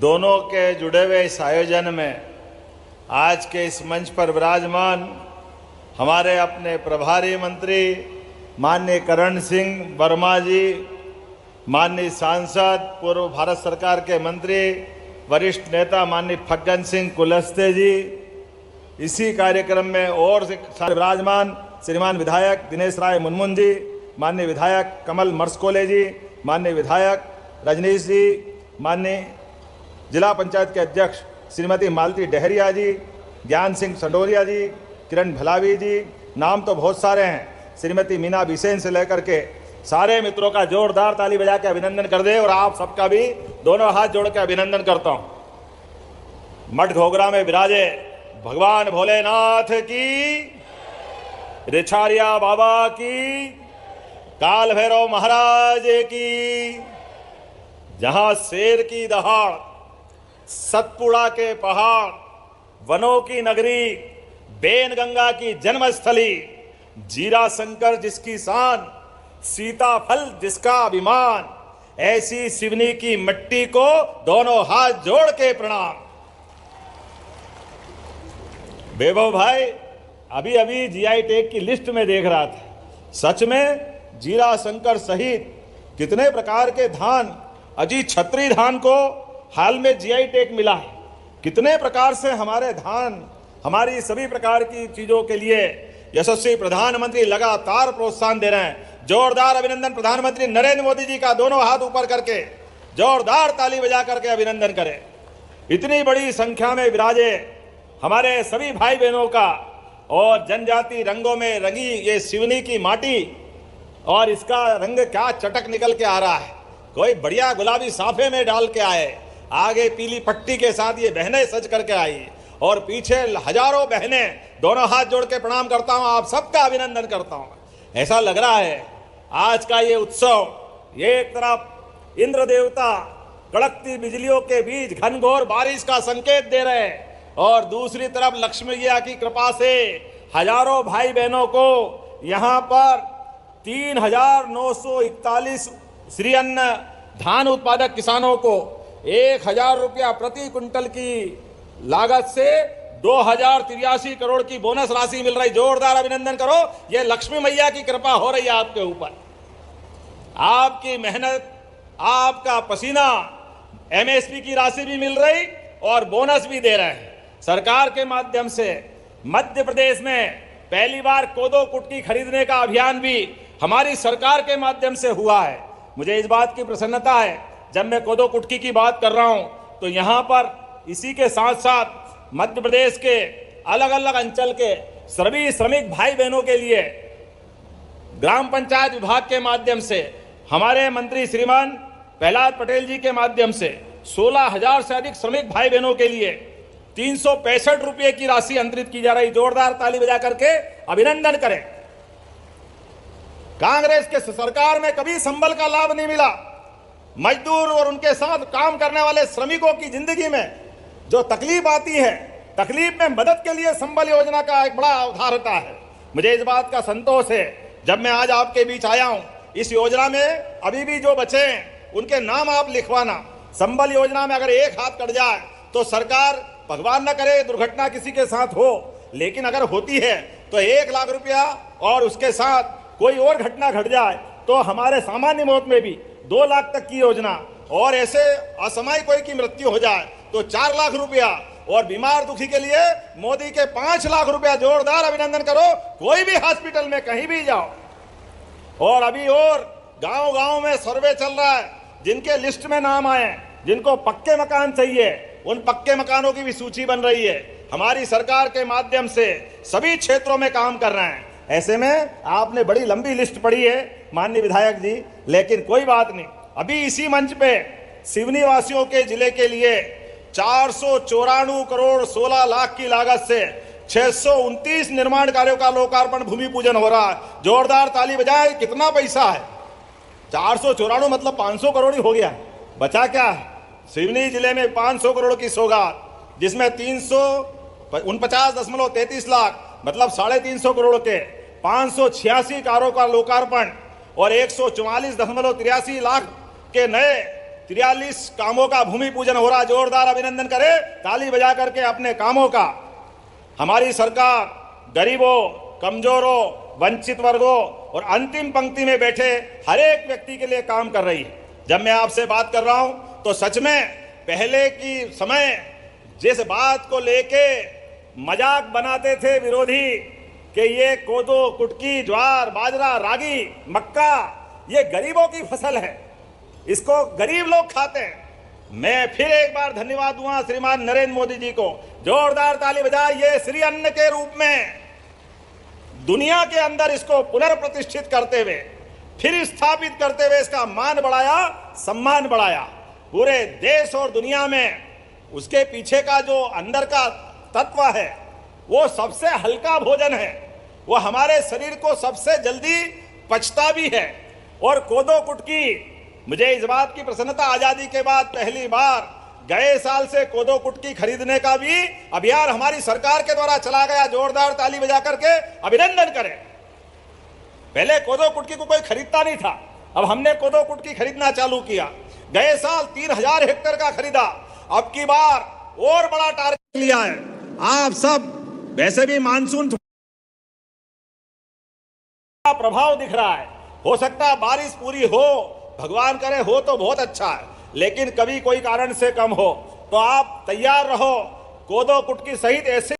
दोनों के जुड़े हुए इस आयोजन में आज के इस मंच पर विराजमान हमारे अपने प्रभारी मंत्री माननीय करण सिंह वर्मा जी, माननीय सांसद पूर्व भारत सरकार के मंत्री वरिष्ठ नेता माननीय फग्गन सिंह कुलस्ते जी, इसी कार्यक्रम में और विराजमान श्रीमान विधायक दिनेश राय मुनमुन जी, माननीय विधायक कमल मर्सकोले जी, माननीय विधायक रजनीश जी, माननीय जिला पंचायत के अध्यक्ष श्रीमती मालती डहरिया जी, ज्ञान सिंह संडोरिया जी, किरण भलावी जी, नाम तो बहुत सारे हैं, श्रीमती मीना बिसेन से लेकर के सारे मित्रों का जोरदार ताली बजा के अभिनंदन कर दे। और आप सबका भी दोनों हाथ जोड़ के अभिनंदन करता हूं। मठ घोगरा में विराजे भगवान भोलेनाथ की, रिछारिया बाबा की, काल भैरव महाराज की। जहां शेर की दहाड़, सतपुड़ा के पहाड़, वनों की नगरी, बेन गंगा की जन्मस्थली, जीरा शंकर जिसकी शान, सीताफल जिसका अभिमान, ऐसी सिवनी की मिट्टी को दोनों हाथ जोड़ के प्रणाम। वैभव भाई, अभी अभी जीआई टैग की लिस्ट में देख रहा था, सच में जीरा शंकर सहित कितने प्रकार के धान, अजीत छत्री धान को हाल में जीआई टैग मिला है। कितने प्रकार से हमारे धान, हमारी सभी प्रकार की चीजों के लिए यशस्वी प्रधानमंत्री लगातार प्रोत्साहन दे रहे हैं। जोरदार अभिनंदन प्रधानमंत्री नरेंद्र मोदी जी का, दोनों हाथ ऊपर करके जोरदार ताली बजा करके अभिनंदन करें। इतनी बड़ी संख्या में विराजे हमारे सभी भाई बहनों का और जनजाति रंगों में रंगी ये सिवनी की माटी, और इसका रंग क्या चटक निकल के आ रहा है। कोई बढ़िया गुलाबी साफे में डाल के आए, आगे पीली पट्टी के साथ ये बहनें सज करके आई, और पीछे हजारों बहनें। दोनों हाथ जोड़ के प्रणाम करता हूं, आप सबका अभिनंदन करता हूं। ऐसा लग रहा है आज का ये उत्सव, ये एक तरफ इंद्र देवता कड़कती बिजलियों के बीच घनघोर बारिश का संकेत दे रहे हैं, और दूसरी तरफ लक्ष्मी मैया की कृपा से हजारों भाई बहनों को यहाँ पर 3,941 श्री अन्न धान उत्पादक किसानों को 1,000 रुपया प्रति क्विंटल की लागत से 2,083 करोड़ की बोनस राशि मिल रही। जोरदार अभिनंदन करो, ये लक्ष्मी मैया की कृपा हो रही है आपके ऊपर। आपकी मेहनत, आपका पसीना, एमएसपी की राशि भी मिल रही और बोनस भी दे रहे हैं। सरकार के माध्यम से मध्य प्रदेश में पहली बार कोदो कुटकी खरीदने का अभियान भी हमारी सरकार के माध्यम से हुआ है। मुझे इस बात की प्रसन्नता है, जब मैं कोदो कुटकी की बात कर रहा हूं तो यहां पर इसी के साथ साथ मध्य प्रदेश के अलग अलग अंचल के सभी श्रमिक भाई बहनों के लिए ग्राम पंचायत विभाग के माध्यम से हमारे मंत्री श्रीमान प्रहलाद पटेल जी के माध्यम से 16,000 से अधिक श्रमिक भाई बहनों के लिए 365 रुपये की राशि अंतरित की जा रही। जोरदार ताली बजा करके अभिनंदन करें। कांग्रेस के सरकार में कभी संबल का लाभ नहीं मिला। मजदूर और उनके साथ काम करने वाले श्रमिकों की जिंदगी में जो तकलीफ आती है, तकलीफ में मदद के लिए संबल योजना का एक बड़ा अवतार होता है। मुझे इस बात का संतोष है, जब मैं आज आपके बीच आया हूं, इस योजना में अभी भी जो बचे हैं उनके नाम आप लिखवाना। संबल योजना में अगर एक हाथ कट जाए तो सरकार, भगवान न करे दुर्घटना किसी के साथ हो, लेकिन अगर होती है तो 1 लाख रुपया, और उसके साथ कोई और घटना घट जाए तो हमारे सामान्य मौत में भी 2 लाख तक की योजना, और ऐसे असामयिक कोई की मृत्यु हो जाए तो 4 लाख रुपया, और बीमार दुखी के लिए मोदी के 5 लाख रुपया। जोरदार अभिनंदन करो। कोई भी हॉस्पिटल में कहीं भी जाओ। और अभी और गांव गांव में सर्वे चल रहा है, जिनके लिस्ट में नाम आए, जिनको पक्के मकान चाहिए, उन पक्के मकानों की भी सूची बन रही है। हमारी सरकार के माध्यम से सभी क्षेत्रों में काम कर रहे हैं। ऐसे में आपने बड़ी लंबी लिस्ट पढ़ी है माननीय विधायक जी, लेकिन कोई बात नहीं। अभी इसी मंच पे सिवनी वासियों के जिले के लिए 494 करोड़ 16 लाख की लागत से 629 निर्माण कार्यों का लोकार्पण, भूमि पूजन हो रहा है। जोरदार ताली बजाए। कितना पैसा है? 494 मतलब 500 करोड़ ही हो गया। बचा क्या है? सिवनी जिले में 500 करोड़ की सौगात, जिसमें 349.33 लाख मतलब 350 करोड़ के 586 कारों का लोकार्पण और 144.83 लाख के नए 43 कामों का भूमि पूजन हो रहा। जोरदार अभिनंदन करें ताली बजा करके अपने कामों का। हमारी सरकार गरीबों, कमजोरों, वंचित वर्गों और अंतिम पंक्ति में बैठे हर एक व्यक्ति के लिए काम कर रही है। जब मैं आपसे बात कर रहा हूं तो सच में पहले की समय जिस बात को लेके मजाक बनाते थे विरोधी कि ये कोदो, कुटकी, ज्वार, बाजरा, रागी, मक्का ये गरीबों की फसल है, इसको गरीब लोग खाते हैं। मैं फिर एक बार धन्यवाद दूंगा श्रीमान नरेंद्र मोदी जी को। जोरदार ताली बजाए। ये श्री अन्न के रूप में दुनिया के अंदर इसको पुनर्प्रतिष्ठित करते हुए, फिर स्थापित करते हुए इसका मान बढ़ाया, सम्मान बढ़ाया। पूरे देश और दुनिया में उसके पीछे का जो अंदर का तत्व है वो सबसे हल्का भोजन है, वो हमारे शरीर को सबसे जल्दी पचता भी है। और कोदो कुटकी, मुझे इस बात की प्रसन्नता, आजादी के बाद पहली बार गए साल से कोदो कुटकी खरीदने का भी अभियान हमारी सरकार के द्वारा चला गया। जोरदार ताली बजा करके अभिनंदन करें। पहले कोदो कुटकी को कोई खरीदता नहीं था, अब हमने कोदो कुटकी खरीदना चालू किया। गए साल 3000 हेक्टेयर का खरीदा, अब की बार और बड़ा टारगेट लिया है। आप सब वैसे भी मानसून का प्रभाव दिख रहा है, हो सकता है बारिश पूरी हो, भगवान करे हो तो बहुत अच्छा है, लेकिन कभी कोई कारण से कम हो तो आप तैयार रहो। कोदो कुटकी सहित ऐसे